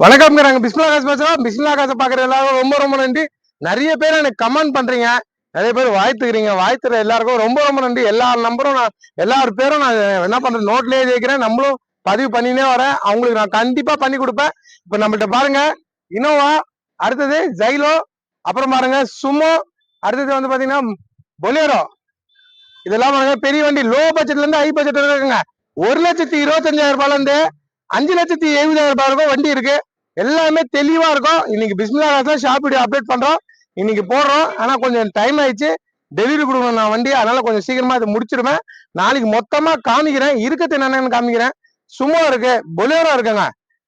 வணக்கம்ங்கிறாங்க. பிஸ்மில்லா காசு பேசுறோம். பிஸ்மில்லா காசை பாக்குற எல்லாரும் ரொம்ப ரொம்ப நன்றி. நிறைய பேர் எனக்கு கமெண்ட் பண்றீங்க, நிறைய பேர் வாழ்த்துக்கிறீங்க. வாழ்த்துற எல்லாருக்கும் ரொம்ப ரொம்ப நன்றி. எல்லா நம்பரும் நான் எல்லார் பேரும் நான் என்ன பண்றேன் நோட்லயே ஜெயிக்கிறேன். நம்மளும் பதிவு பண்ணினே வரேன். அவங்களுக்கு நான் கண்டிப்பா பண்ணி கொடுப்பேன். இப்ப நம்மள்ட்ட பாருங்க இனோவா, அடுத்தது ஜைலோ, அப்புறம் பாருங்க சுமோ, அடுத்தது வந்து பாத்தீங்கன்னா பொலேரோ. இதெல்லாம் பாருங்க பெரிய வண்டி. லோ பட்ஜெட்ல இருந்து ஹை பட்ஜெட் இருக்குங்க. 1,25,000 ரூபாயில இருந்து 5,70,000 ரூபாய் வண்டி இருக்கு. எல்லாமே தெளிவா இருக்கும். இன்னைக்கு பிஸ்மில்லா காசுல ஷாப் வீடியோ அப்டேட் பண்றோம், இன்னைக்கு போடுறோம். ஆனா கொஞ்சம் டைம் ஆயிடுச்சு, டெலிவரி கொடுக்கணும் நான் வண்டி, அதனால கொஞ்சம் சீக்கிரமா இது முடிச்சிருவேன். நாளைக்கு மொத்தமா காமிக்கிறேன், இருக்கிறது என்னன்னு காமிக்கிறேன். சுமோ இருக்கு, பொலேரோ இருக்குங்க.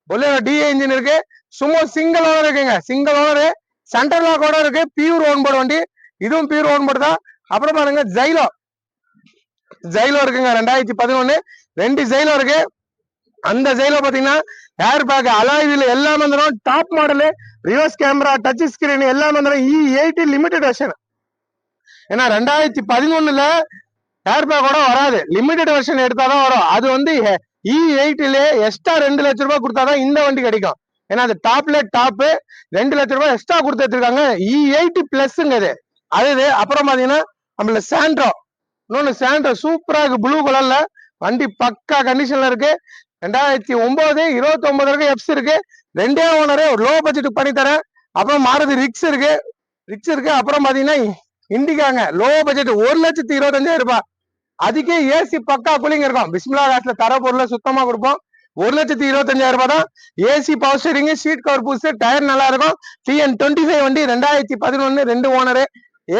பொலேரோ டிஏ இன்ஜின் இருக்கு, சுமோ சிங்கிள் ஓனர் இருக்குங்க. சிங்கிள் ஓனர் சென்டர்ல கூட இருக்கு. பியூர் ஓன் போர்டு வண்டி, இதுவும் பியூர் ஓன் போர்டு தான். அப்புறம் பாருங்க ஜைலோ, ஜைலோ இருக்குங்க. 2011 2 ஜைலோ இருக்கு. அந்த ஜைலோ பாத்தீங்கன்னா ஏர் பேக், அலாய் வீல் எல்லாம் வந்துடும். Top model, reverse camera, touch screen எல்லாம் வந்துடும். E80 limited version. ஏன்னா 2011 ஏர் பேக்கோட வராது, லிமிடெட் வெர்ஷன் எடுத்தாதான் வரும். அது வந்து E8 எக்ஸ்ட்ரா 2 லட்சம் ரூபாய் கொடுத்தாதான் இந்த வண்டி கிடைக்கும். ஏன்னா அது டாப்ல டாப் 2 லட்சம் ரூபாய் எக்ஸ்ட்ரா கொடுத்து எடுத்திருக்காங்க. E80 பிளஸ்ங்க இது. அது அப்புறம் பாத்தீங்கன்னா நம்மள சாண்ட்ரோ, இன்னொன்னு சாண்ட்ரோ சூப்பரா இருக்கு, ப்ளூ கலர்ல வண்டி பக்கா கண்டிஷன்ல இருக்கு. 2009 29 இருக்கு, எப்ஸ் இருக்கு, 2 ஓனரு, லோ பட்ஜெட் பண்ணி தரேன். அப்புறம் மாருதி ரிக்ஸ் இருக்கு, ரிக்ஸ் இருக்கு. அப்புறம் பாத்தீங்கன்னா இண்டிகாங்க, லோ பட்ஜெட் 1,25,000 ரூபாய். அதுக்கே ஏசி பக்கா கூலிங் இருக்கும். பிஸ்மில்லா காசுல தர பொருளை சுத்தமா கொடுப்போம். 1,25,000 ரூபாய் தான். AC power steering, seat cover புதுசு, டயர் நல்லா இருக்கும். TN25 வண்டி 2011 2 ஓனரு,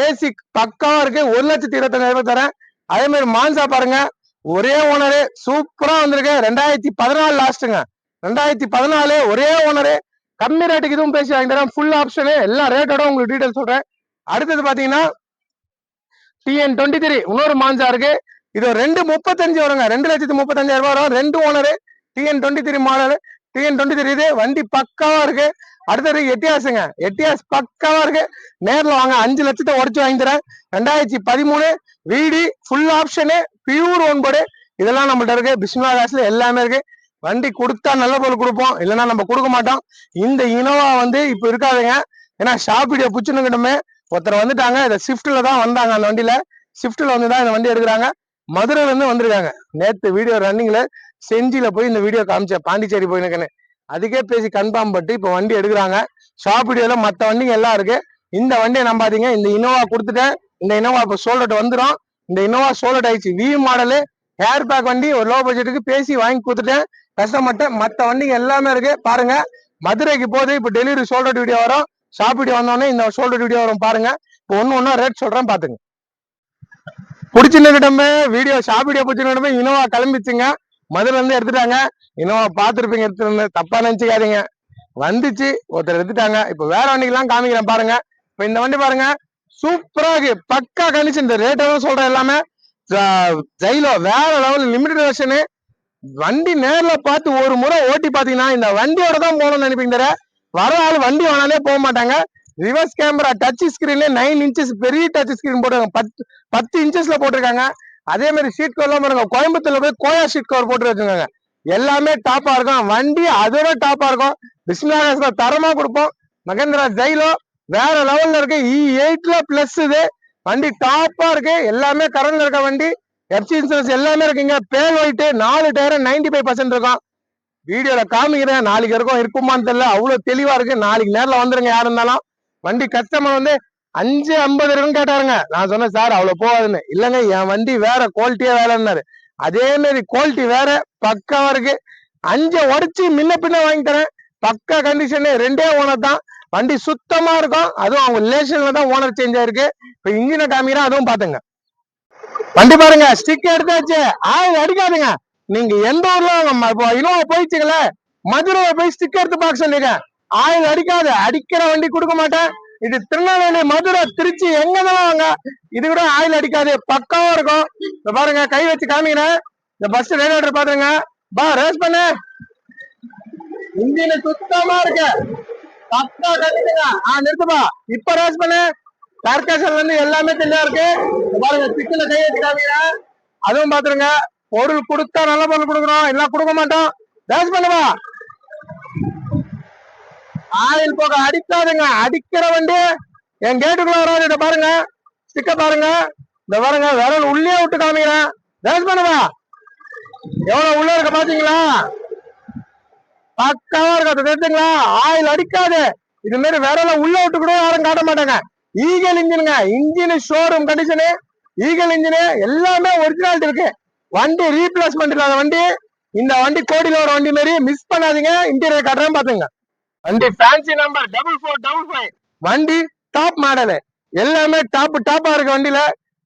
ஏசி பக்காவா இருக்கு. 1,25,000 ரூபாய் தரேன். அதே மாதிரி மான்சா பாருங்க, ஒரே ஓனரு சூப்பரா வந்திருக்கு. 2014 லாஸ்ட்டுங்க, 2014 ஒரே ஓனரு. கம்மி ரேட்டுக்கு இதுவும் பேசி வாங்கி தரேன். ஃபுல் ஆப்ஷனு, எல்லா ரேட்டோட உங்களுக்கு டீடைல் சொல்றேன். அடுத்தது பாத்தீங்கன்னா TN23 இன்னொரு மான்சா இருக்கு. இது 2,35 வருங்க, 2,35,000 ரூபாய் வரும். 2 ஓனரு, TN23 மாடல், TN23 இது வண்டி பக்காவா இருக்கு. அடுத்தது எட்டியாசுங்க, எட்டியாஸ் பக்காவா இருக்கு. நேர்ல வாங்க, 5 லட்சத்தை உடச்சு வாங்கி தரேன். 2013 VD, full option, pure own board. இதெல்லாம் நம்மள்ட்ட இருக்கு. பிஸ்மில்லா காசுல எல்லாமே இருக்கு. வண்டி கொடுத்தா நல்ல பொருள் கொடுப்போம், இல்லைன்னா நம்ம கொடுக்க மாட்டோம். இந்த இனோவா வந்து இப்ப இருக்காதுங்க. ஏன்னா ஷாப் வீடியோ புச்சுனுக்கிட்டோமே ஒருத்தர் வந்துட்டாங்க. இந்த ஸ்விஃப்ட்ல தான் வந்தாங்க. அந்த வண்டியில ஸ்விஃப்ட்ல வந்துதான் இந்த வண்டி எடுக்கிறாங்க. மதுரையில இருந்து வந்திருக்காங்க. நேத்து வீடியோ ரன்னிங்ல செஞ்சில போய் இந்த வீடியோ காமிச்சேன், பாண்டிச்சேரி போயிருக்கேன்னு. அதுக்கே பேசி கன்ஃபார்ம் பட்டு இப்ப வண்டி எடுக்கிறாங்க. ஷாப் வீடியோல மத்த வண்டிங்க எல்லாம் இருக்கு. இந்த வண்டியை நம்பாதீங்க. இந்த இனோவா கொடுத்துட்டேன். இந்த இனோவா இப்ப சோல்ட் வந்துடும். இந்த இனோவா சோல்ட் ஆயிடுச்சு. வி மாடலு, ஏர் பேக் வண்டி, ஒரு லோ பட்ஜெட்டுக்கு பேசி வாங்கி கொடுத்துட்டேன் கஷ்டப்பட்டேன். மத்த வண்டிங்க எல்லாமே இருக்கு பாருங்க. மதுரைக்கு போகுது. இப்ப டெலிவரி சோல்ட் வீடியோ வரும். ஷாப் வீடியோ வந்தோடனே இந்த சோல்ட் வீடியோ வரும் பாருங்க. இப்போ ஒன்னு ரேட் சொல்றேன் பாத்துங்க. பிடிச்சிருக்கிட்டமே வீடியோ, ஷாப் வீடியோ பிடிச்சிருக்கிட்டமே இனோவா கிளம்பிச்சுங்க. மதுரை இருந்து எடுத்துட்டாங்க. இனோவா பாத்துருப்பீங்க, எடுத்துட்டு தப்பா நினைச்சுக்காதீங்க. வந்துச்சு, ஒருத்தர் எடுத்துட்டாங்க. இப்ப வேற வண்டிக்கெல்லாம் காமிக்கிறேன் பாருங்க. இப்ப இந்த வண்டி பாருங்க, சூப்பரா இருக்கு, பக்கா கண்டிஷன். இந்த ரேட் சொல்றேன் எல்லாமே. ஜைலோ வேற லெவல், லிமிடெட் வெர்ஷனு. வண்டி நேர்ல பார்த்து ஒரு முறை ஓட்டி பாத்தீங்கன்னா இந்த வண்டியோட தான் போகணும்னு நினைப்பீங்க. வர ஆள் வண்டி வேணாலே போக மாட்டாங்க. ரிவர்ஸ் கேமரா, டச் ஸ்கிரீன்ல 9 இன்ச்சஸ் பெரிய டச் ஸ்கிரீன் போட்டுருக்காங்க. 10 இன்ச்சஸ்ல போட்டிருக்காங்க. அதே மாதிரி சீட் கவர் எல்லாம் பாருங்க, கோயம்புத்தூர்ல போய் கோயா சீட் கவர் போட்டு வச்சிருக்காங்க. எல்லாமே டாப்பா இருக்கும். வண்டி அதோட டாப்பா இருக்கும். பிஸ்மில்லா தரமா கொடுப்போம். மகேந்திரா ஜைலோ வேற லெவல்ல இருக்கு. E8 பிளஸ் இது வண்டி டாப்பா இருக்கு. எல்லாமே கரண்ட்ல இருக்க வண்டி. எஃப்சி இன்சூரன்ஸ் எல்லாமே இருக்குங்க. பேல் ஒயிட், 4 டயர் 95% இருக்கும். வீடியோல காமிக்கிறேன். நாளைக்கு இருக்குமான்னு தெரியல, அவ்வளவு தெளிவா இருக்கு. நாளைக்கு நேரில் வந்துருங்க யாரு இருந்தாலும். வண்டி கஸ்டமர் வந்து 5,50 இருக்குன்னு கேட்டாருங்க. நான் சொன்னேன் சார் அவ்வளவு போகாதுன்னு. இல்லங்க என் வண்டி வேற, குவாலிட்டியே வேறன்னாரு. அதே மாதிரி குவாலிட்டி வேற, பக்காவா இருக்கு. 5 உடைச்சு முன்ன பின்ன வாங்கி தரேன். பக்கா கண்டிஷனு, 2 ஓனர் தான். வண்டி சுத்தமா இருக்கும். அதுவும் அவங்க ரிலேஷன்ல தான் ஓனர் சேஞ்ச் ஆயிருக்கு. இப்ப இன்ஜினை காமிக்கிறேன், அதுவும் பாத்துங்க. வண்டி பாருங்க, ஸ்டிக் எடுத்தாச்சு. ஆயில் அடிக்காதுங்க. நீங்க எந்த ஊர்ல இப்போ இனோவா போயிடுச்சுங்கள, மதுரை போய் ஸ்டிக் எடுத்து பார்க்க சொல்லிருங்க. ஆயில் அடிக்காது. அடிக்கிற வண்டி கொடுக்க மாட்டேன். இது திருநெல்வேலி, மதுரை, திருச்சி, எங்கதான் வாங்க, இது கூட ஆயில் அடிக்காது, பக்காவா இருக்கும். இப்ப பாருங்க, கை வச்சு காமிக்கிறேன். இந்த பஸ் ரேடியேட்டர் பாருங்க. பா ரேஸ் பண்ணு. இன்ஜின் சுத்தமா இருக்கு, பக்கா கட்டிடுங்க. நிறுத்துப்பா. இப்ப ரேஸ் பண்ணு. கார்கேஷன்ல இருந்து எல்லாமே தெளிவா இருக்கு. பாருங்க, ஸ்டிக்ல கை வச்சு காமிக்கிறேன். அதுவும் பாத்துருங்க. பொருள் கொடுத்தா நல்ல பொருள் கொடுக்கணும், இல்ல கொடுக்க மாட்டோம். ரேஸ் பண்ணுவா. ஆயில் போக அடிக்காதுங்க. அடிக்கிற வண்டி என் கேட்டுக்குள்ள வராது. இதை பாருங்க, ஸ்டிக்க பாருங்க, இந்த பாருங்க, விரல் உள்ளே விட்டு காமிக்கிறேன். ரேஸ் பண்ணுவா எவ்வளவு உள்ள இருக்க பாத்தீங்களா? பக்காவா இருக்க தெரிஞ்சுங்களா? ஆயில் அடிக்காது. இது மாதிரி விரல உள்ள விட்டு கூட யாரும் காட்ட மாட்டாங்க. ஈகல் இன்ஜினுங்க, engine showroom condition, eagle engine எல்லாமே ஒரிஜினாலிட்டி இருக்கு. வண்டி ரீப்ளேஸ்மெண்ட் இல்லாத வண்டி. இந்த வண்டி கோடியில ஒரு வண்டி மாதிரி மிஸ் பண்ணாதீங்க. இன்டீரியர் காட்டுறேன் பாத்துங்க. வண்டி ஃபேன்சி நம்பர் 4455. வண்டி டாப் மாடலு, எல்லாமே டாப்பா இருக்கு. வண்டியில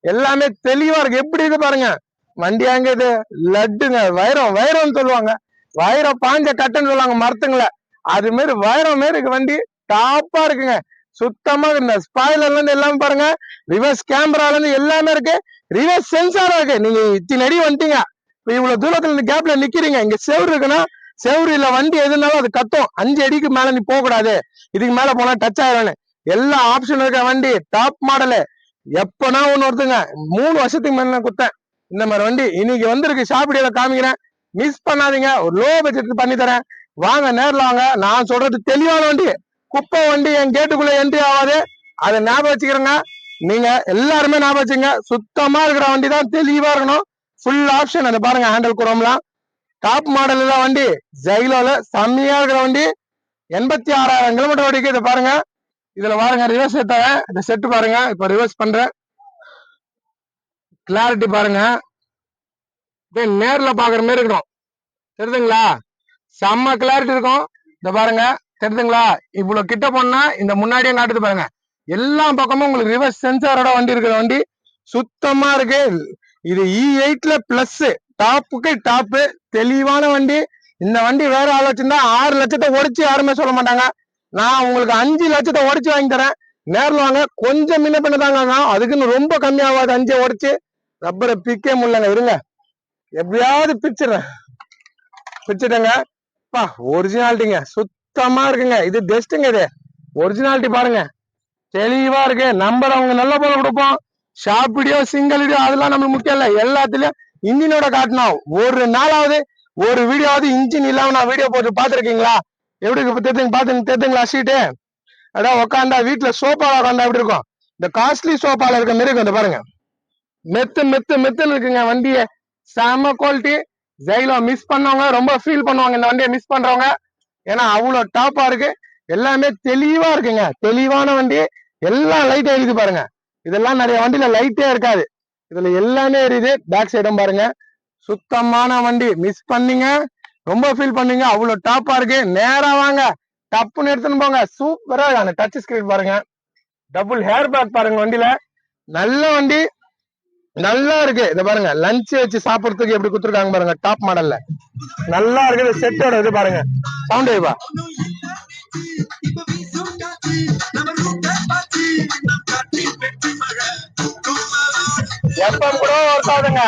எல்லாமே தெளிவா இருக்கு. எப்படி இருக்கு பாருங்க. வண்டி அங்க இது லட்டுங்க, வைரம் சொல்லுவாங்க. வைரம் பாஞ்ச கட்டுன்னு சொல்லுவாங்க மரத்துங்கள, அது மாதிரி வைரம் மாரி இருக்கு. வண்டி டாப்பா இருக்குங்க. சுத்தமா இந்த ஸ்பாயிலர்ல இருந்து எல்லாமே பாருங்க, ரிவர்ஸ் கேமரால இருந்து எல்லாமே இருக்கு. ரிவர்ஸ் சென்சாரா இருக்கு. நீங்க இத்தனை அடி வந்துட்டீங்க, இப்ப இவ்வளவு தூரத்துல இந்த கேப்ல நிக்கிறீங்க, இங்க செவரு இருக்குன்னா செவரு இல்ல வண்டி எதுனாலும் அது கத்தும். 5 அடிக்கு மேல நீ போக கூடாது, இதுக்கு மேல போனா டச் ஆயிரும். எல்லா ஆப்ஷன் இருக்க வண்டி டாப் மாடலு. எப்பனா ஒண்ணு வருதுங்க, 3 வருஷத்துக்கு முன்ன குத்தேன் இந்த மாதிரி வண்டி. இன்னைக்கு வந்திருக்கு, ஷாப்பிடியில காமிக்கிறேன். மிஸ் பண்ணாதீங்க. ஒரு லோ பட்ஜெட் பண்ணி தரேன். வாங்க, நேரில் வாங்க. நான் சொல்றது தெளிவான வண்டி. குப்பை வண்டி என் கேட்டுக்குள்ள என்ட்ரி ஆகாது. அதை ஞாபகம் வச்சுக்கிறேங்க. நீங்க எல்லாருமே ஞாபகம் வச்சுங்க. சுத்தமா இருக்கிற வண்டி தான், தெளிவா இருக்கணும். Full option. அதை பாருங்க, ஹேண்டல் குரோம்லாம் டாப் மாடல் தான் வண்டி. ஜைலோல செம்மையா இருக்கிற வண்டி. 86,000 கிலோமீட்டர் ஓடிக்கு. இதை பாருங்க, இதுல பாருங்க ரிவர்ஸ் எடுத்தேன். இந்த செட்டு பாருங்க, இப்ப ரிவர்ஸ் பண்றேன். கிளாரிட்டி பாருங்க, நேர்ல பாக்குற மாதிரி இருக்கணும். தெரியுதுங்களா? செம்ம கிளாரிட்டி இருக்கும். இந்த பாருங்க, தெரியுதுங்களா? இவ்வளவு கிட்ட போனா இந்த முன்னாடியே காட்டுது பாருங்க. எல்லா பக்கமும் உங்களுக்கு ரிவர்ஸ் சென்சாரோட வண்டி இருக்கிற வண்டி. சுத்தமா இருக்கு. இது E8ல பிளஸ், டாப்புக்கு டாப்பு, தெளிவான வண்டி. இந்த வண்டி வேற ஆள் வச்சிருந்தா 6 லட்சத்தை உடைச்சு யாருமே சொல்ல மாட்டாங்க. நான் உங்களுக்கு 5 லட்சத்தை உடைச்சு வாங்கி தரேன். நேரில் வாங்க. கொஞ்சம் முன்ன பின்ன தாங்க, அதுக்குன்னு ரொம்ப கம்மியாகாது. 5 உடைச்சு ரப்பரை பிக்கே முடியலங்க. இருங்க, எப்படியாவது பிச்சுட்டேங்க. ஒரிஜினாலிட்டிங்க, சுத்தமா இருக்குங்க. இது பெஸ்ட்டுங்க. இது ஒரிஜினாலிட்டி பாருங்க, தெளிவா இருக்கு. நம்பர் அவங்க நல்ல போல கொடுப்போம். ஷார்ப் வீடியோ, சிங்கிள் வீடியோ அதெல்லாம் நம்மளுக்கு முக்கியம் இல்லை. எல்லாத்துலயும் இன்ஜினோட காட்டணும். ஒரு நாளாவது ஒரு வீடியோவது இன்ஜின் இல்லாம நான் வீடியோ போட்டு பாத்துருக்கீங்களா? எப்படி தெரிஞ்சுங்களா? ஷீட்டு அதான் உட்காந்தா வீட்டுல சோஃபால உட்காந்தா எப்படி இருக்கும்? இந்த காஸ்ட்லி சோஃபால இருக்க மாதிரி இருக்கும். இந்த பாருங்க, மெத்துன்னு இருக்குங்க. வண்டியை செம குவாலிட்டி. ஜெயிலோ மிஸ் பண்ணவங்க ரொம்ப ஃபீல் பண்ணுவாங்க இந்த வண்டியை மிஸ் பண்றவங்க. ஏன்னா அவ்வளவு டாப்பா இருக்கு. எல்லாமே தெளிவா இருக்குங்க. தெளிவான வண்டி. எல்லாம் லைட் எரியுது பாருங்க. இதெல்லாம் நிறைய வண்டியில லைட்டே இருக்காது, இதுல எல்லாமே எரியுது. பேக் சைடும் பாருங்க, சுத்தமான வண்டி. மிஸ் பண்ணீங்க ரொம்ப ஃபீல் பண்ணீங்க. அவ்வளவு டாப்பா இருக்கு. நேரா வாங்க, டப்புன்னு எடுத்துன்னு போங்க. சூப்பரா இருக்கு. டச் ஸ்கிரீன் பாருங்க, டபுள் ஹேர் பேக் பாருங்க. வண்டியில நல்ல வண்டி, நல்லா இருக்கு. இத பாருங்க, லஞ்ச் வச்சு சாப்பிடறதுக்கு எப்படி குடுத்துருக்காங்க பாருங்க. டாப் மாடல்ல நல்லா இருக்குது. செட்டோட இது பாருங்க, சவுண்ட் வைப்பா. எப்பம் கூட ஒர்க் ஆகுதுங்க,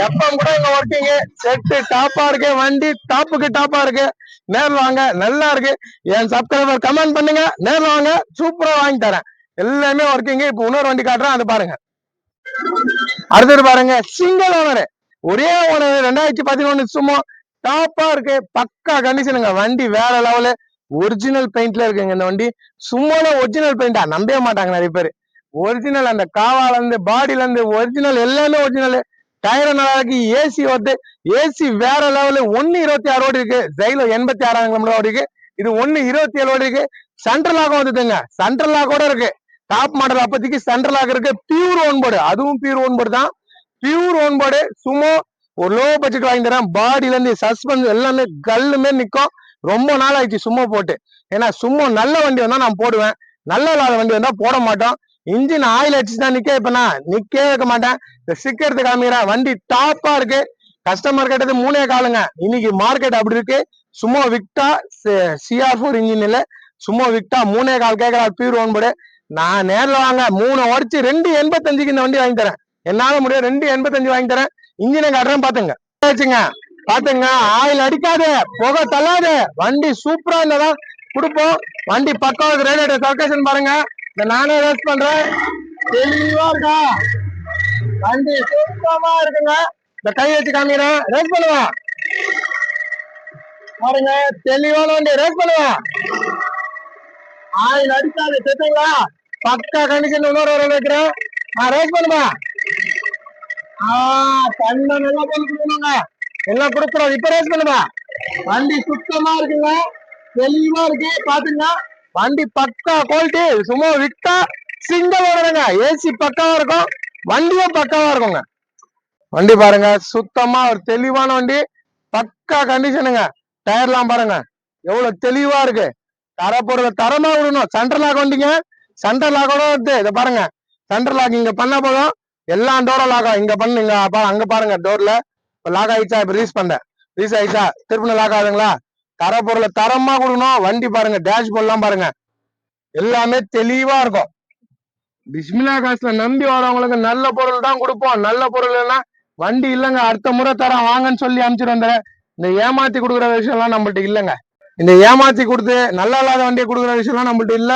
எப்பம் கூட இங்க ஒர்க்கிங். செட்டு டாப்பா இருக்கு. வண்டி டாப்புக்கு டாப்பா இருக்கு. நேர்ல வாங்க, நல்லா இருக்கு. என் சப்ஸ்கிரைபர் கமெண்ட் பண்ணுங்க, நேர்ல வாங்க, சூப்பரா வாங்கி தரேன். எல்லாமே ஒர்க்கிங். இப்ப இன்னொரு வண்டி காட்டுறேன், அது பாருங்க. அடுத்தது பாருங்க, சிங்கிள் ஓனர், ஒரே ஓனர், 2011 சும்மா டாப்பா இருக்கு. பக்கா கண்டிஷனுங்க. வண்டி வேற லெவலு. ஒரிஜினல் பெயிண்ட்ல இருக்குங்க இந்த வண்டி. சும்மால ஒரிஜினல் பெயிண்டா நம்பவே மாட்டாங்க நிறைய பேர். ஒரிஜினல், அந்த காவால இருந்து பாடியில இருந்து ஒரிஜினல், எல்லாமே ஒரிஜினல். டயர் நல்லா இருக்கு. ஏசி வருது, ஏசி வேற லெவலு. 1.26 ஓடி இருக்கு. ஜெயில 86,000 கிலோமீட்டர் ஓடி இருக்கு. இது 1.27 ஓடி இருக்கு. சென்ட்ரல் லாக் வந்துட்டுங்க, சென்ட்ரல் லாக் கூட இருக்கு. டாப் மாடல் அப்போதைக்கு சென்ட்ரல் லாக் இருக்கு. பியூர் ஓன் போர்டு, அதுவும் பியூர் ஓன் போர்டு தான். Pure own board. சும்மா ஒரு லோ பட்ஜெட் வாங்கி தரேன். பாடியில இருந்து சஸ்பென்ஸ் எல்லாமே கல்லுமே நிக்கும். ரொம்ப நாள் ஆயிடுச்சு சும்மா போட்டு. ஏன்னா சும்மா நல்ல வண்டி வந்தா நான் போடுவேன், நல்ல இல்லாத வண்டி வந்தா போட மாட்டோம். இன்ஜின் ஆயில் அடிச்சு தான் நிக்க. இப்ப நான் நிக்கவே வைக்க மாட்டேன். இந்த சீக்கிரத்தை காமிக்கிறேன். வண்டி டாப்பா இருக்கு. கஸ்டமர் கேட்டது 3 காலுங்க. இன்னைக்கு மார்க்கெட் அப்படி இருக்கு. சும்மா விக்டா CR4 இன்ஜின் இல்ல, சும்மா விக்டா 3 கால் கேட்கறா. Pure own board. நான் நேர்ல வாங்க, 3 உடச்சு 2.85 இந்த வண்டி வாங்கி தரேன். என்னால முடியும், 2.85 வாங்கி தரேன். இன்ஜினை காட்டுறேன், பாத்துங்க. பாத்துங்க, ஆயில் அடிக்காது, புகை தள்ளாது. வண்டி சூப்பரா இருந்ததான் கொடுப்போம். வண்டி பக்கம் ரேடியேட்டர் சர்க்கேஷன் பாருங்க. இந்த நானே ரேஸ் பண்றேன், தெளிவா இருக்கா. வண்டி சூப்பரமா இருக்குங்க. இந்த கை வச்சு காமிக்கிறேன், ரேஸ் பண்ணுவேன். பாருங்க தெளிவான வண்டி ரேஸ் பண்ணுங்க. ஆயில் அடிக்காது செத்துங்களா? பக்கா கண்டிஷன் இன்னொரு வர வைக்கிறேன். ரேஸ் பண்ணுமா? கண்ணை நல்லா கொடுக்கணுங்க. எல்லாம் கொடுக்குறோம். இப்ப ரேஸ் பண்ணுமா? வண்டி சுத்தமா இருக்குங்க, தெளிவா இருக்கு. பாத்துங்க வண்டி பக்கா குவாலிட்டி. சும்மா விட்டா சிங்கிள் ஓடுறங்க. ஏசி பக்காவா இருக்கும், வண்டியும் பக்காவா இருக்குங்க. வண்டி பாருங்க சுத்தமா ஒரு தெளிவான வண்டி, பக்கா கண்டிஷனுங்க. டயர்லாம் பாருங்க எவ்வளவு தெளிவா இருக்கு. தரப்பொருளை தரமா விடணும். சென்ட்ரல் லாக் வண்டிங்க, சென்ட்ரல் லாக்கோட வருது. இதை பாருங்க சென்ட்ரல் லாக் இங்க பண்ண போதும் எல்லாம் டோர லாக் ஆகும். இங்க பண்ணுங்க அங்க பாருங்க டோர்ல லாக் ஆயிடுச்சா? இப்ப ரீஸ் ஆயிடுச்சா? திருப்பி லாக் ஆகுதுங்களா? தரப்பொருளை தரமா கொடுக்கணும். வண்டி பாருங்க டேஷ்போர்ட்லாம் பாருங்க எல்லாமே தெளிவா இருக்கும். பிஸ்மிலா காசுல நம்பி வரவங்களுக்கு நல்ல பொருள் தான் கொடுப்போம். நல்ல பொருள் எல்லாம் வண்டி இல்லைங்க, அடுத்த முறை தரம் வாங்கன்னு சொல்லி அனுப்பிச்சிட்டு வந்துடுறேன். இந்த ஏமாத்தி கொடுக்குற விஷயம் எல்லாம் நம்மள்ட்ட இல்லைங்க. இந்த ஏமாத்தி கொடுத்து நல்லா இல்லாத வண்டியை கொடுக்குற விஷயம்லாம் நம்மள்ட்ட இல்ல.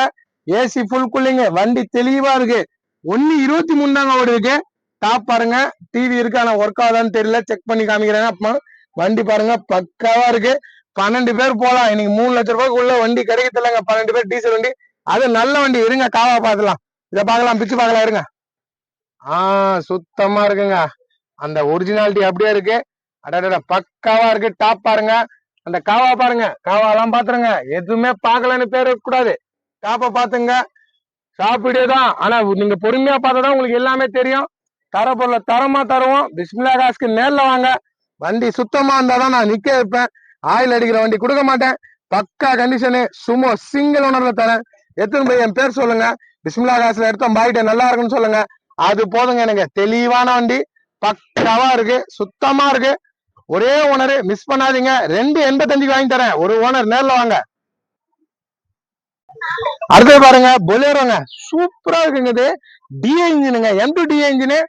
ஏசி ஃபுல் கூலிங், வண்டி தெளிவா இருக்கு. 1.23 தாங்க ஓடி இருக்கு. டாப் பாருங்க, டிவி இருக்கு ஆனா ஒர்க் ஆகுதான்னு தெரியல, செக் பண்ணி காமிக்கிறேன். அப்ப வண்டி பாருங்க பக்காவா இருக்கு. 12 பேர் போலாம். இன்னைக்கு 3 லட்சம் ரூபாய்க்குள்ள வண்டி கிடைக்கலங்க. 12 பேர் டீசல் வண்டி, அது நல்ல வண்டி. இருங்க காவா பாத்துலாம், இதை பாக்கலாம், பிச்சு பாக்கலாம். இருங்க. சுத்தமா இருக்குங்க. அந்த ஒரிஜினாலிட்டி அப்படியே இருக்கு. அட பக்காவா இருக்கு. டாப் பாருங்க, அந்த காவா பாருங்க, காவாலாம் பாத்துருங்க. எதுவுமே பாக்கலன்னு பேர் கூடாது. டாப்ப பாத்துங்க. ஷாப் வீடியோ தான், ஆனா நீங்க பொறுமையா பார்த்தாதான் உங்களுக்கு எல்லாமே தெரியும். தரப்பொருளை தரமா தருவோம். பிஸ்மிலா காசுக்கு நேர்ல வாங்க. வண்டி சுத்தமா இருந்தாதான் நான் நிக்க வைப்பேன். ஆயில் அடிக்கிற வண்டி கொடுக்க மாட்டேன். பக்கா கண்டிஷனு, சும்மா சிங்கிள் ஓனர்ல தரேன். எத்தனை போய் என் பேர் சொல்லுங்க. பிஸ்மிலா காசுல எடுத்தோம் பாயிட்ட நல்லா இருக்குன்னு சொல்லுங்க. அது போதுங்க. எனக்கு தெளிவான வண்டி பக்காவா இருக்கு, சுத்தமா இருக்கு. ஒரே ஓனர், மிஸ் பண்ணாதீங்க. 2.85 வாங்கி தரேன். ஒரு ஓனர் நேர்ல வாங்க. அடுத்தது பாருங்க பொலேரோங்க, சூப்பரா இருக்குங்க. இது டிஏ இன்ஜினுங்க, M2 டிஏ இன்ஜினு,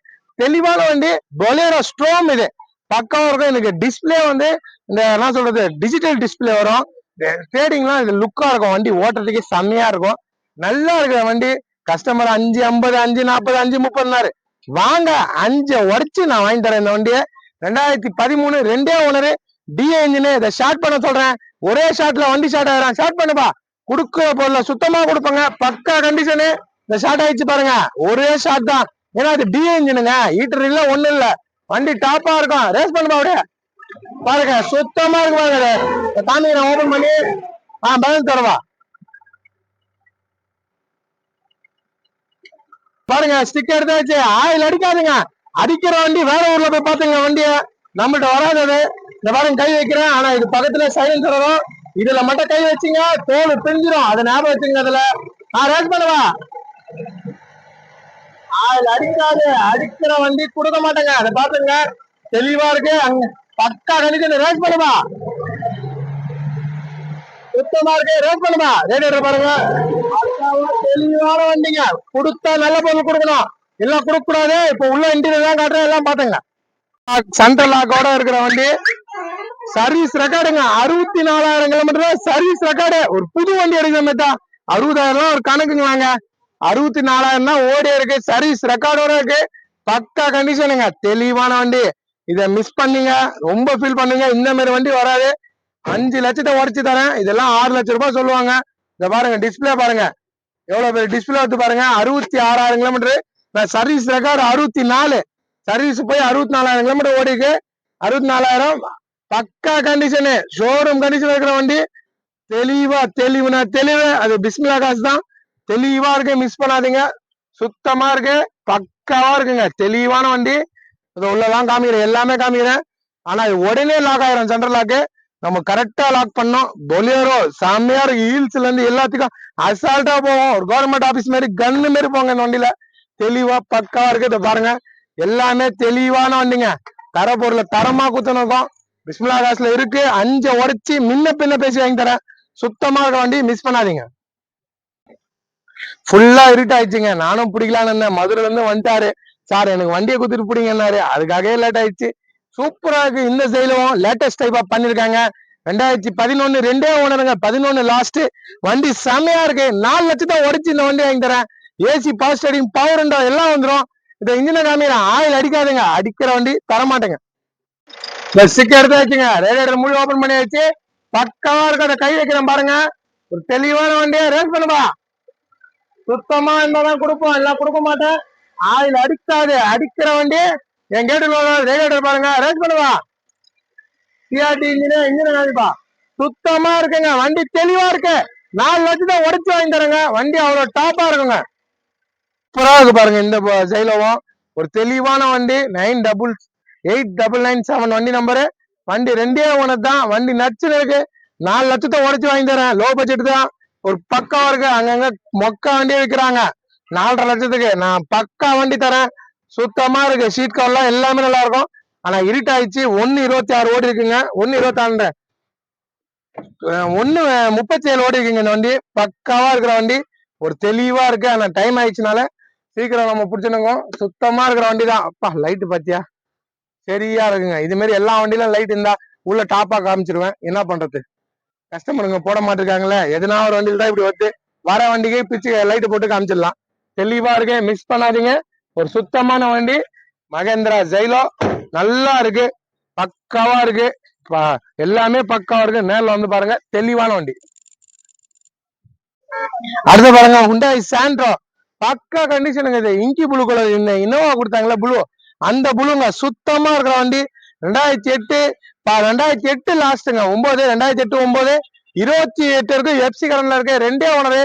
தெளிவான வண்டி. பொலேரோ ஸ்ட்ரோம் இது பக்காவா இருக்கும். எனக்கு டிஸ்பிளே வந்து இந்த என்ன சொல்றது டிஜிட்டல் டிஸ்பிளே வரும். ட்ரேடிங்லாம் இது லுக்கா இருக்கும். வண்டி ஓட்டுறதுக்கு செம்மையா இருக்கும். நல்லா இருக்கிற வண்டி. கஸ்டமர் 5.50 5.40 5.30 வாங்க, 5 உடச்சு நான் வாங்கி தரேன் இந்த வண்டியை. 2013 2 ஓனரு, டிஏ இன்ஜினு. இதை ஷார்ட் பண்ண சொல்றேன். ஒரே ஷாட்ல வண்டி ஷார்ட் ஆயிரம். ஷார்ட் பண்ணுப்பா. குடுக்கிற பொருளை சுத்தமா கொடுப்பாங்க. பக்கா கண்டிஷனு. இந்த ஷார்ட் ஆயிடுச்சு பாருங்க, ஒரே ஷார்ட் தான். ஏன்னா இது டிஏ இன்ஜினுங்க, ஹீட்டர் இல்ல ஒண்ணு இல்ல. வண்டி டாப்பா இருக்கும். ரேஸ் பண்ணுப்பா அப்படியே பாருங்க, சுத்தமா இருக்கு பாருங்க. தாண்டி நான் ஓபன் பண்ணி பதில் தருவா பாருங்க. ஸ்டிக் எடுத்தாச்சு. ஆயில் அடிக்காதுங்க. அடிக்கிற வண்டி வேற ஊர்ல போய் பாத்துங்க. வண்டிய நம்மகிட்ட வராது. இந்த பாருங்க கை வைக்கிறேன், ஆனா இது பக்கத்துல சைலன்சர் வரும். இதுல மட்டும் கை வச்சுங்க தோல் பிரிஞ்சிடும். அதை ஞாபகம் வச்சுங்க. அதுல ரேஸ் பண்ணுவா. ஆயில் அடிக்காது. அடிக்கிற வண்டி கொடுக்க மாட்டேங்க. அதை பாத்துங்க, தெளிவா இருக்கு. அங்க பக்கா கண்டிஷன். ரேஸ் பண்ணுவா. சுத்தமா இருக்கு. ரேஸ் பண்ணுவா. ரேடியேட்டர் பாருங்க, தெளிவான வண்டிங்க. கொடுத்தா நல்ல பொருள் கொடுக்கணும், எல்லாம் கொடுக்க கூடாது. இப்ப உள்ள இன்டீரியர் தான் காட்டுறேன், எல்லாம் பாத்துங்க. சென்ட்ரல் லாக்கோட இருக்கிற வண்டி, சர்வீஸ் ரெக்கார்டுங்க. 64,000 kilometre service record. ஒரு புது வண்டி எடுக்கிற மாதிரி தான். 60,000 ஒரு கணக்குங்களாங்க. 64,000 தான் ஓடி இருக்கு. சர்வீஸ் ரெக்கார்டோட இருக்கு. பக்கா கண்டிஷனுங்க, தெளிவான வண்டி. இதை மிஸ் பண்ணீங்க ரொம்ப ஃபீல் பண்ணுங்க. இந்த மாதிரி வண்டி வராது. 5 லட்சத்தை உடச்சு தரேன். இதெல்லாம் 6 லட்சம் ரூபாய் சொல்லுவாங்க. இத பாருங்க, டிஸ்பிளே பாருங்க எவ்வளவு பெரிய டிஸ்பிளே வந்து பாருங்க. 66,000 கிலோமீட்டர். Service record 64. சர்வீஸ் போய் 64,000 கிலோமீட்டர் ஓடிக்கு. 64,000 பக்கா கண்டிஷனு, ஷோரூம் கண்டிஷன் இருக்கிற வண்டி. தெளிவுனா தெளிவு. அது பிஸ்மிலா காசு தான். தெளிவா இருக்கு, மிஸ் பண்ணாதீங்க. சுத்தமா இருக்கு, பக்காவா இருக்குங்க. தெளிவான வண்டி. இது உள்ளதான் காமிக்கிறேன், எல்லாமே காமிக்கிறேன். ஆனா இது உடனே லாக் ஆயிரும். சென்ட்ரல் லாக்கு நம்ம கரெக்டா லாக் பண்ணோம். பொலியரோ செம்மையா இருக்கு. ஹீல்ஸ்ல இருந்து எல்லாத்துக்கும் அசால்ட்டா போவோம். ஒரு கவர்மெண்ட் ஆபீஸ் மாதிரி கன்னு மாதிரி போங்க இந்த வண்டியில. தெளிவா பக்காவா இருக்கு. இதை பாருங்க, எல்லாமே தெளிவான வண்டிங்க. தர பொருளை தரமா குத்துனதும் பிஸ்மிலா காசுல இருக்கு. 5 உடச்சு முன்ன பின்ன பேசி வாங்கி தரேன். சுத்தமா இருக்க வண்டி, மிஸ் பண்ணாதீங்க. ஃபுல்லா இருட் ஆயிடுச்சுங்க. நானும் பிடிக்கலான்னு இருந்தேன். மதுரையில இருந்து வந்துட்டாரு. சார் எனக்கு வண்டியை குத்துட்டு பிடிங்கன்னாரு. அதுக்காகவே லேட் ஆயிடுச்சு. சூப்பரா இருக்கு. இந்த சைடும் லேட்டஸ்ட் டைப்பா பண்ணிருக்காங்க. 2011 2 ஓனருங்க. 11 லாஸ்ட். வண்டி செமையா இருக்கு. 4 லட்சத்தை உடச்சு இந்த வண்டி வாங்கி தரேன். ஏசி பவர் ஸ்டேரிங் பவர் எல்லாம் வந்துடும். இதை இன்ஜினை காமிக்கிறேன். ஆயில் அடிக்காதுங்க. அடிக்கிற வண்டி தரமாட்டேங்க. ஸ்டிக் எடுத்து வச்சுங்க. ரேடியேட்டர் முழு ஓபன் பண்ணி வச்சு பக்காவா இருக்க. அதை கை வைக்கிறேன் பாருங்க. ஒரு தெளிவான வண்டியா ரேஸ் பண்ணுவா. சுத்தமா இருந்தாதான் கொடுப்போம், எல்லாம் கொடுக்க மாட்டேன். ஆயில் அடிக்காது. அடிக்கிற வண்டி என் கேட்டு ரேடியேட்டர் பாருங்க, ரேஸ் பண்ணுவா. சிஆர்டி இன்ஜின் காமிப்பா. சுத்தமா இருக்குங்க, வண்டி தெளிவா இருக்கு. 4 லட்சத்தை உடைச்சு வாங்கி தரேங்க. வண்டி அவ்வளவு டாப்பா இருக்குங்க. சூப்பரா இருக்கு பாருங்க. இந்த ஜெயிலோவும் ஒரு தெளிவான வண்டி. 9889997 வண்டி நம்பரு. வண்டி 2 ஓனர் தான். வண்டி நச்சுன்னு இருக்கு. 4 லட்சத்தை உடைச்சு வாங்கி தரேன். லோ பட்ஜெட் தான். ஒரு பக்கா இருக்கு. அங்கங்க மொக்கா வண்டியே விற்கிறாங்க 4.5 லட்சத்துக்கு. நான் பக்கா வண்டி தரேன். சுத்தமா இருக்கு. ஷீட் கவர்லாம் எல்லாமே நல்லா இருக்கும். ஆனா இருட்டாயிடுச்சு. 1.26 ஓடி இருக்குங்க. 1.26 1.37 ஓடி இருக்குங்க. இந்த வண்டி பக்காவா இருக்கிற வண்டி. ஒரு தெளிவா இருக்கு. ஆனா டைம் ஆயிடுச்சுனால சீக்கிரம் நம்ம பிடிச்சிருக்கோம். சுத்தமா இருக்கிற வண்டி தான். அப்பா லைட் பாத்தியா, சரியா இருக்குங்க. இது மாதிரி எல்லா வண்டியிலும் லைட் இருந்தா உள்ள டாப்பா காமிச்சிருவேன். என்ன பண்றது, கஸ்டமருங்க போட மாட்டிருக்காங்களே. எதுனா ஒரு வண்டியில தான் இப்படி வந்து வர வண்டிக்கு பிச்சு லைட் போட்டு காமிச்சிடலாம். தெளிவா இருக்கு, மிஸ் பண்ணாதீங்க. ஒரு சுத்தமான வண்டி. மகேந்திரா ஜெயிலோ நல்லா இருக்கு, பக்காவா இருக்கு. எல்லாமே பக்காவா இருக்கு. நேர்ல வந்து பாருங்க, தெளிவான வண்டி. அடுத்து பாருங்க ஹுண்டாய் சாண்ட்ரோ. பக்கா கண்டிஷனுங்க. இது இங்கி ப்ளூ கலர். இந்த இனோவா கொடுத்தாங்களா ப்ளூ, அந்த ப்ளூங்க. சுத்தமா இருக்கிற வண்டி. 2008 2008 லாஸ்ட்டுங்க. 9 2008 9 28 இருக்கு. எஃப்சி கடன்ல இருக்கு. 2 ஓனரு.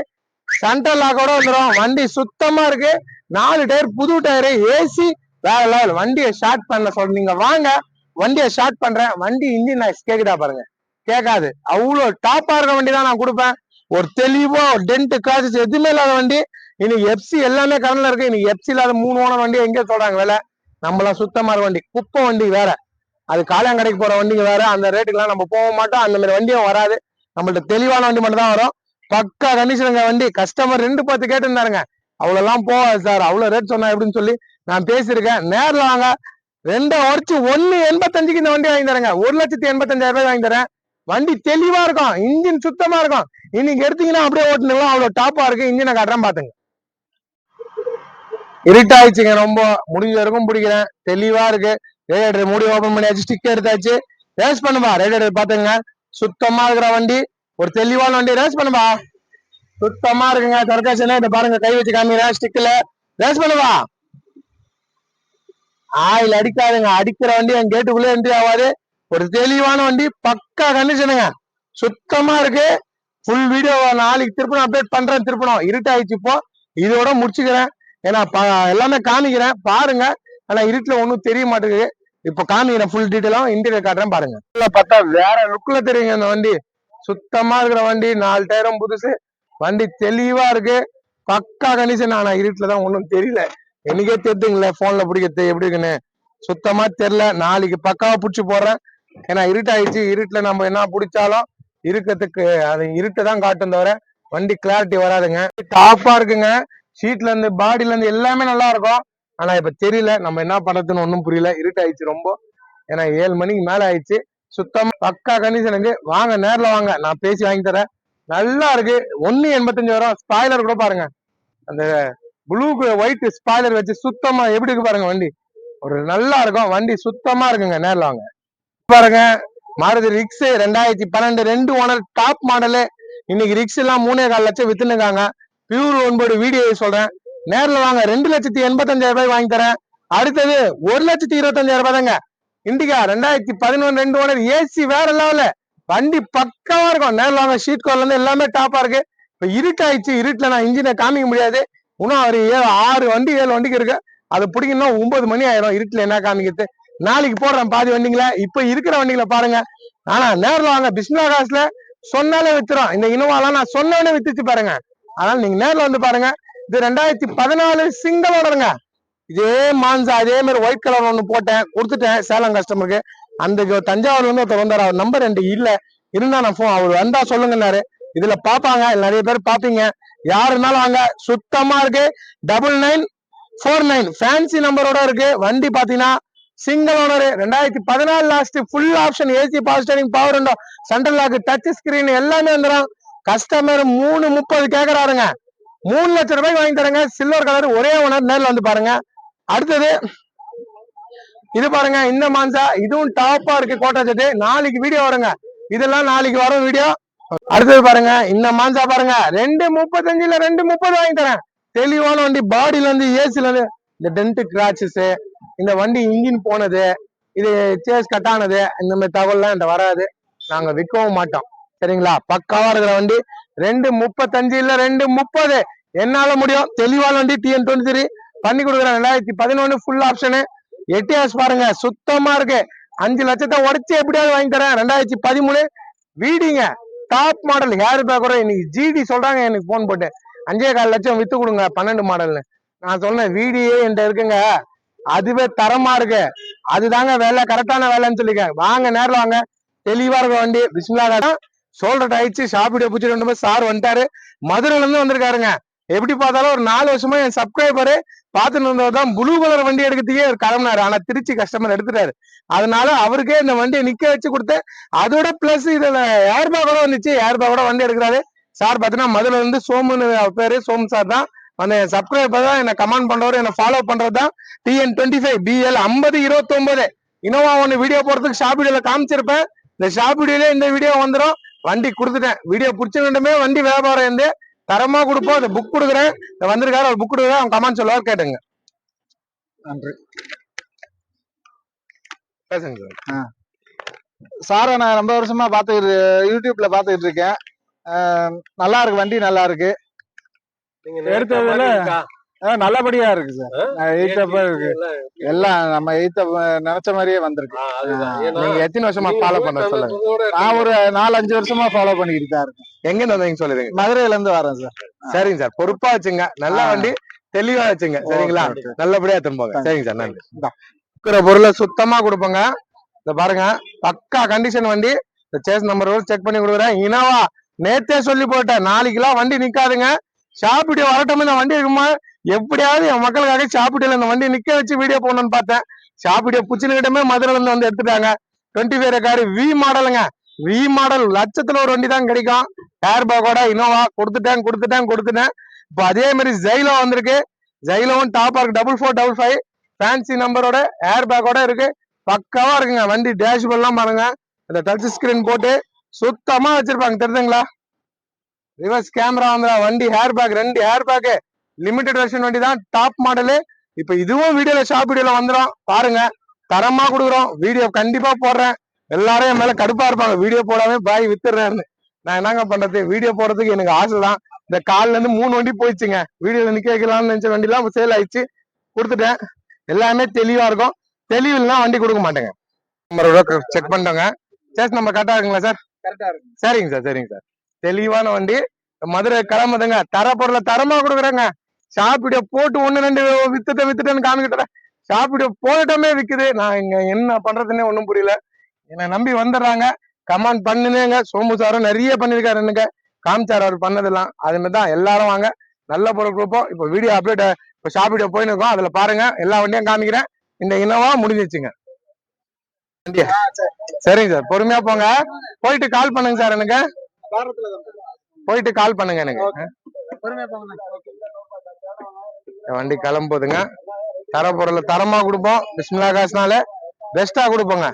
சென்ட்ரல் லாக்கோட வந்துடும். வண்டி சுத்தமா இருக்கு. 4 டயர் புது டயரு. ஏசி வேற லெவல். வண்டியை ஷார்ட் பண்ண சொல்றீங்க, வாங்க வண்டியை ஷார்ட் பண்றேன். வண்டி இன்ஜின் நாய்ஸ் கேக்குதா பாருங்க, கேட்காது. அவ்வளவு டாப்பா இருக்க வண்டி தான் நான் கொடுப்பேன். ஒரு தெளிவா டென்ட் கிராச்சஸ் எதுவுமே இல்லாத வண்டி. இன்னைக்கு எஃப்சி எல்லாமே கடன்ல இருக்கு. இன்னைக்கு எஃப்சி இல்லாத 3 ஓனர் வண்டி எங்க சொல்றாங்க வேலை. நம்மளாம் சுத்தமா இருக்க வண்டி. குப்பை வண்டி வேற, அது காலையங்கடைக்கு போற வண்டிங்க வேற. அந்த ரேட்டுக்கு நம்ம போக மாட்டோம். அந்த மாதிரி வண்டியும் வராது. நம்மள்ட்ட தெளிவான வண்டி மட்டும் தான் வரும். பக்கா கண்டிஷனுங்க வண்டி. கஸ்டமர் 2.10 கேட்டு இருந்தாருங்க. அவ்வளவுலாம் போவாது சார், அவ்வளவு ரேட் சொன்னா எப்படின்னு சொல்லி நான் பேசியிருக்கேன். நேரில் வாங்க. 2 உடச்சு 1.85க்கு இந்த வண்டி வாங்கி தரேங்க. 1,85,000 ரூபாய் வாங்கி தரேன். வண்டி தெளிவா இருக்கும், இன்ஜின் சுத்தமா இருக்கும். இன்னைக்கு எடுத்தீங்கன்னா அப்படியே ஓட்டுனீங்களா, அவ்வளவு டாப்பா இருக்கு. இன்ஜினை காட்டுறேன் பாத்துங்க. இருட்டாயிடுச்சுங்க, ரொம்ப முடிஞ்ச வரைக்கும் பிடிக்கிறேன். தெளிவா இருக்கு. ரேடியேட்டர் மூடி ஓபன் பண்ணியாச்சு, ஸ்டிக் எடுத்தாச்சு. ரேஸ் பண்ணுவா. ரேடியேட்டர் பாத்துங்க, சுத்தமா இருக்கிற வண்டி. ஒரு தெளிவான வண்டி. ரேஸ் பண்ணுவா. சுத்தமா இருக்குங்க. சர்க்காசனே இதை பாருங்க, கை வச்சு காமிக்கிறேன். ஸ்டிக்ல ரேஸ் பண்ணுவா. ஆயில் அடிக்காதுங்க. அடிக்கிற வண்டி என் கேட்டுக்குள்ளே என்ட்ரி ஆகாது. ஒரு தெளிவான வண்டி, பக்கா கண்டிஷனுங்க. சுத்தமா இருக்கு. ஃபுல் வீடியோ நாளைக்கு திருப்பணும் அப்டேட் பண்றேன். திருப்பணும் இருட்டாயிடுச்சு. இப்போ இதோட முடிச்சுக்கிறேன். ஏன்னா எல்லாமே காமிக்கிறேன் பாருங்க. ஆனா இருட்டுல ஒன்னும் தெரிய மாட்டேங்குது. இப்ப காமிக்கிறேன் ஃபுல் டீட்டெயிலும். இன்டீரியர் காட்டுறேன் பாருங்க. பார்த்தா வேற லுக்ல தெரியுங்க இந்த வண்டி. சுத்தமா இருக்கிற வண்டி. 4 டயரும் புதுசு. வண்டி தெளிவா இருக்கு, பக்கா கண்டிஷன். ஆனா இருட்டுலதான் ஒன்னும் தெரியல. எனக்கே தெரியுதுங்களே போன்ல பிடிக்கிறது எப்படி இருக்குன்னு. சுத்தமா தெரியல. நாளைக்கு பக்காவா புடிச்சு போடுறேன். ஏன்னா இருட்டாயிடுச்சு. இருட்டுல நம்ம என்ன பிடிச்சாலும் இருக்கிறதுக்கு அது இருட்டை தான் காட்டும் தவிர வண்டி கிளாரிட்டி வராதுங்க. டாப்பா இருக்குங்க. சீட்ல இருந்து பாடியில இருந்து எல்லாமே நல்லா இருக்கும். ஆனா இப்ப தெரியல நம்ம என்ன பண்றதுன்னு ஒன்னும் புரியல. இருட்டாயிடுச்சு ரொம்ப. ஏன்னா 7 மணிக்கு மேல ஆயிடுச்சு. சுத்தமா பக்கா கண்டிஷனுக்கு. வாங்க நேர்ல வாங்க, நான் பேசி வாங்கி தரேன். நல்லா இருக்கு. 1.85 வரும். ஸ்பாய்லர் கூட பாருங்க, அந்த ப்ளூ ஒயிட் ஸ்பாய்லர் வச்சு சுத்தமா எப்படி இருக்கு பாருங்க வண்டி. ஒரு நல்லா இருக்கும் வண்டி. சுத்தமா இருக்குங்க. நேர்ல வாங்க பாருங்க. Maruti Ritz 2012 2 owner top model. இன்னைக்கு ரிக்ஸ் எல்லாம் 3.25 லட்சம் வித்துனுக்காங்க. பியூர் ஒன்பது வீடியோ சொல்றேன். நேர்ல வாங்க. 2,85,000 ரூபாய் வாங்கி தரேன். அடுத்தது 1,25,000 ரூபாய் தாங்க. இண்டிகா 2011 2 ஓனர் ஏசி வேற லெவல. வண்டி பக்காவா இருக்கும். நேர்ல வாங்க. ஷீட் கவர்ல இருந்து எல்லாமே டாப்பா இருக்கு. இப்ப இருட்டாயிடுச்சு. இருட்டுல நான் இன்ஜினை காமிக்க முடியாது. இன்னும் ஒரு 6 வண்டி 7 வண்டிக்கு இருக்கு. அதை பிடிக்கணும் 9 மணி ஆயிரும். இருட்டுல என்ன காமிக்கிறது. நாளைக்கு போடுறேன் பாதி வண்டிங்களா. இப்ப இருக்கிற வண்டிகளை பாருங்க. ஆனா நேரில் வாங்க. பிஸ்மிலா காசுல சொன்னாலே வித்துரும். இந்த இனோவாலாம் நான் சொன்னே வித்துச்சு பாருங்க. அதனால நீங்க நேரில் வந்து பாருங்க. இது 2014 சிங்கிள் ஓனருங்க. இதே மான்சா அதே மாதிரி ஒயிட் கலர் ஒண்ணு போட்டேன், கொடுத்துட்டேன் சேலம் கஸ்டமருக்கு. அந்த தஞ்சாவூர்ல இருந்து ஒருத்தர் வந்தாரு. அவர் நம்பர் என்கிட்ட இல்ல, இருந்தா நான் போன் அவர் வந்தா சொல்லுங்கன்னாரு. இதுல பாப்பாங்க, நிறைய பேர் பாப்பீங்க. யாரு இருந்தாலும் வாங்க. சுத்தமா இருக்கு. 9949 ஃபேன்சி நம்பரோட இருக்கு. வண்டி பாத்தீங்கன்னா single owner. 2014 last. Full option AC, power steering, power window, central lock, touch screen எல்லாமே வந்துடும். கஸ்டமர் 3.30 கேக்குறாருங்க. 3 லட்சம் ரூபாய்க்கு வாங்கி தரேங்க. சில்வர் கலர், ஒரே ஓனர். நேர்ல வந்து பாருங்க. அடுத்தது இது பாருங்க. இந்த மான்சா இதுவும் டாப்பா இருக்கு. Quota set. நாளைக்கு வீடியோ வருங்க. இதெல்லாம் நாளைக்கு வரும் வீடியோ. அடுத்தது பாருங்க, இந்த மாஞ்சா பாருங்க 235 230 வாங்கி தரேன். தெளிவான வண்டி, பாடியில இருந்து ஏசில இருந்து இந்த டென்ட் கிராச்சஸ், இந்த வண்டி இன்ஜின் போனது, இது சேஸ் கட் ஆனது, இந்த மாதிரி தகவல்லாம் என்கிட்ட வராது. நாங்க விற்கவும் மாட்டோம். சரிங்களா? பக்காவா இருக்கிற வண்டி 235 230 என்னால முடியும். தெளிவான வண்டி TN23 பண்ணி கொடுக்குறேன். 2011 ஃபுல் ஆப்ஷனு. 8S பாருங்க, சுத்தமா இருக்கு. 5 லட்சத்தை உடச்சு எப்படியாவது வாங்கி தரேன். 2013 வீடிங்க, டாப் மாடல் ஹேர் பேக்கோட. இன்னைக்கு GD சொல்றாங்க எனக்கு போன் போட்டு 5.25 லட்சம் வித்து கொடுங்க 12 மாடல்னு. நான் சொன்னேன் வீடியே என்கிட்ட இருக்குங்க, அதுவே தரமா இருக்கு, அதுதாங்க வேலை, கரெக்டான வேலைன்னு சொல்லிக்க. வாங்க நேரில் வாங்க, தெளிவா இருக்க வண்டி. பிஸ்மில்லா சோல்டர் ஆயிடுச்சு. ஷாப்பிடியோ பூச்சி சார் வந்துட்டாரு, மதுரையில இருந்து வந்திருக்காருங்க. எப்படி பார்த்தாலும் ஒரு 4 வருஷமா என் சப்ஸ்கிரைபரு பார்த்துட்டு இருந்ததான் ப்ளூ கலர் வண்டி எடுக்கிறதுக்கே ஒரு கிளம்பினாரு. ஆனா திருச்சி கஸ்டமர் எடுத்துட்டாரு. அதனால அவருக்கே இந்த வண்டியை நிக்க வச்சு கொடுத்தேன். அதோட பிளஸ் இதுல ஏர் பேக் கூட வந்துச்சு. ஏர் பேக் கூட வண்டி எடுக்கிறாரு சார். பாத்தீங்கன்னா மதுரையில இருந்து சோமுன்னு பேரு, சோமு சார் தான். அந்த சப்ஸ்கிரைபர் தான் என்ன கமெண்ட் பண்றவரு, என்ன ஃபாலோ பண்றதுதான். TN25 BL 5029 இனோவா ஒன்னு வீடியோ போறதுக்கு ஷாப் வீடியோல காமிச்சிருப்பேன். இந்த ஷாப் வீடியோல இந்த வீடியோ வந்துடும். வண்டி கொடுத்துட்டேன். வீடியோ பிடிச்சிருந்துமே வண்டி வியாபாரம் இருந்து தரமா கொடுப்போம். அந்த புக் கொடுக்குறேன், வந்திருக்காரு அவர் புக் கொடுக்குறேன், அவன் கமெண்ட் சொல்லுவார், கேட்டுங்க. நன்றி. பேசுங்க சாரை நான் ரொம்ப வருஷமா பார்த்துக்கிட்டு யூடியூப்ல பார்த்துக்கிட்டு இருக்கேன். நல்லா இருக்கு, வண்டி நல்லா இருக்கு. எடுத்ததுல நல்லபடியா இருக்கு சார். இருக்கு எல்லாம் நம்ம நினைச்ச மாதிரியே வந்திருக்கு. நீங்க எத்தனை வருஷமா ஃபாலோ பண்ற சொல்லுங்க. நான் ஒரு 4-5 வருஷமா ஃபாலோ பண்ணிக்கிட்டு தான் இருக்கேன். எங்க இருந்து சொல்லுங்க? மதுரையில இருந்து வரேன் சார். சரிங்க சார், பொறுப்பா வச்சுங்க, நல்ல வண்டி தெளிவா வச்சுங்க. சரிங்களா? நல்லபடியா திரும்புங்க. சரிங்க சார், நன்றி. இருக்கிற பொருளை சுத்தமா கொடுப்போங்க. இந்த பாருங்க, பக்கா கண்டிஷன் வண்டி. இந்த சேஸ் நம்பர் செக் பண்ணி கொடுக்குறேன். இனோவா நேத்தே சொல்லி போட்டேன், நாளைக்கெல்லாம் வண்டி நிக்காதுங்க. ஷாப்பிடியோ வரட்டும், இந்த வண்டி இருக்குமா எப்படியாவது என் மக்களுக்காக ஷாப்பிடியோல இந்த வண்டி நிக்க வச்சு வீடியோ போடணும்னு பார்த்தேன். ஷாப்பிடியோ புச்சினுக்கிட்டமே மதுரையில இருந்து வந்து எடுத்துட்டாங்க. 25 காரு V மாடலுங்க. V மாடல் லட்சத்துல ஒரு வண்டி தான் கிடைக்கும். ஏர் பேக்கோட இனோவா கொடுத்துட்டேன். இப்போ அதே மாதிரி ஜெயிலோ வந்திருக்கு. ஜெயிலோவும் டாப்பா இருக்கு. 4455 ஃபேன்சி நம்பரோட ஏர் பேக்கோட இருக்கு. பக்காவா இருக்குங்க வண்டி. டேஷ்போர்ட் எல்லாம் பாருங்க, இந்த டச் ஸ்கிரீன் போட்டு சுத்தமா வச்சிருப்பாங்க, தெரியுதுங்களா? ரிவர்ஸ் கேமரா வந்து வண்டி. Hair pack 2 hair pack, limited version வண்டி தான், டாப் மாடலு. இப்ப இதுவும் வீடியோல ஷாப் வீடியோல வந்துடும் பாருங்க. தரமா கொடுக்குறோம். வீடியோ கண்டிப்பா போடுறேன். எல்லாரும் என் மேல கடுப்பா இருப்பாங்க, வீடியோ போடாம பாய் வித்துடுறேன்னு. நான் என்னங்க பண்றது, வீடியோ போடுறதுக்கு எனக்கு ஆசை தான். இந்த கால்ல இருந்து 3 வண்டி போயிடுச்சுங்க. வீடியோல நிக்க வைக்கலாம்னு நினைச்ச வண்டி எல்லாம் சேல் ஆயிடுச்சு, கொடுத்துட்டேன். எல்லாமே தெளிவா இருக்கும். தெளிவுலாம் வண்டி கொடுக்க மாட்டேங்க. நம்பர் செக் பண்ணிட்டோங்க. சேஸ் நம்பர் கரெக்டா இருக்குங்களா சார்? கரெக்டா இருக்கு. சரிங்க சார். தெளிவான வண்டி, மதுரை கிளம்புதுங்க. தர பொருளை தரமா கொடுக்குறேங்க. ஷாப் வீடியோ போட்டு 1-2 வித்துட்டேன்னு காமிக்கிட்டேன். ஷாப் வீடியோ போட்டமே விக்குது. நான் இங்க என்ன பண்றதுன்னே ஒண்ணும் புரியல. என்னை நம்பி வந்துடுறாங்க. கமெண்ட் பண்ணுங்க. சோமு சாரும் நிறைய பண்ணிருக்காரு, எனக்கு காமிச்சாரு அவர் பண்ணதெல்லாம். அது மாதிரி தான் எல்லாரும் வாங்க, நல்ல பொருள் கொடுப்போம். இப்போ வீடியோ அப்டேட், இப்போ ஷாப் வீடியோ போயின்னு இருக்கோம், அதுல பாருங்க. எல்லா வண்டியும் காமிக்கிறேன். இந்த இனோவா முடிஞ்சிச்சுங்க. சரிங்க சார், பொறுமையா போங்க. போயிட்டு கால் பண்ணுங்க சார். எனக்கு போயிட்டு கால் பண்ணுங்க எனக்கு. வண்டி கிளம்புதுங்க. தர பொருளை தரமா கொடுப்போம். பிஸ்மில்லா காசுனால பெஸ்டா கொடுப்போங்க.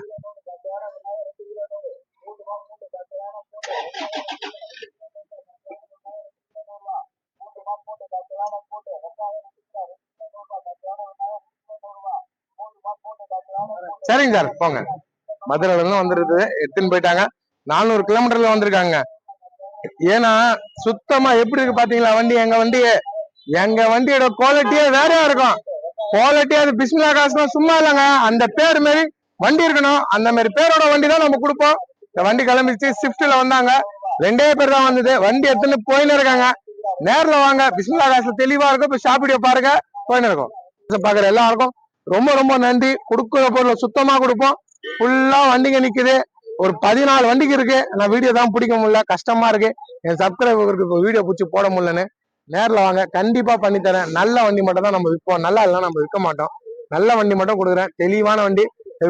சரிங்க சார், போங்க. மதுரையில இருந்து வந்துருது, எடுத்துன்னு போயிட்டாங்க. 400 கிலோமீட்டர்ல வந்திருக்காங்க. ஏன்னா சுத்தமா எப்படி இருக்கு பாத்தீங்களா வண்டி? எங்க வண்டியோட குவாலிட்டியே வேறையா இருக்கும். குவாலிட்டி அது பிஸ்மில்லா காசுனா சும்மா இல்லைங்க. அந்த பேர் மாதிரி வண்டி இருக்கணும். அந்த மாதிரி பேரோட வண்டி தான் நம்ம கொடுப்போம். இந்த வண்டி கிளம்பிச்சு. ஸ்விஃப்ட்ல வந்தாங்க, 2 பேர் தான் வந்தது. வண்டி எடுத்துன்னு போயின்னு இருக்காங்க. நேர்ல வாங்க, பிஸ்மில்லா காசுல தெளிவா இருக்கும். இப்ப ஷாப் வீடியோ பாருங்க, போயின்னு இருக்கும். பாக்குற எல்லாருக்கும் ரொம்ப ரொம்ப நன்றி. கொடுக்குற பொருளை சுத்தமா கொடுப்போம். ஃபுல்லா வண்டிங்க நிக்குது. ஒரு 14 வண்டிக்கு இருக்கு. நான் வீடியோ தான் பிடிக்க முடியல, கஷ்டமா இருக்கு. என் சப்ஸ்கிரைபருக்கு இப்போ வீடியோ பிடிச்சி போட முடியலன்னு. நேர்ல வாங்க, கண்டிப்பா பண்ணி தரேன். நல்ல வண்டி மட்டும் தான் நம்ம விற்போம், நல்லா இல்லைன்னா நம்ம விற்க மாட்டோம். நல்ல வண்டி மட்டும் கொடுக்குறேன், தெளிவான வண்டி.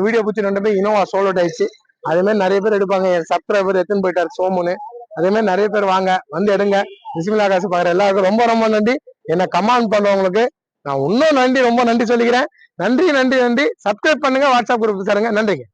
வீடியோ பிடிச்சி 2 பேர் இனோவா சோலோட் ஆயிடுச்சு. அதே மாதிரி நிறைய பேர் எடுப்பாங்க. என் சப்ஸ்கிரைபர் எடுத்துன்னு போயிட்டாரு சோமுன்னு. அதே மாதிரி நிறைய பேர் வாங்க, வந்து எடுங்க. பிஸ்மில்லா காசு பாக்குற எல்லாருக்கும் ரொம்ப ரொம்ப நன்றி. என்ன கமெண்ட் பண்றவங்களுக்கு நான் இன்னும் நன்றி, ரொம்ப நன்றி சொல்லிக்கிறேன். நன்றி. சப்ஸ்கிரைப் பண்ணுங்க, வாட்ஸ்அப் குரூப் சாருங்க. நன்றிங்க.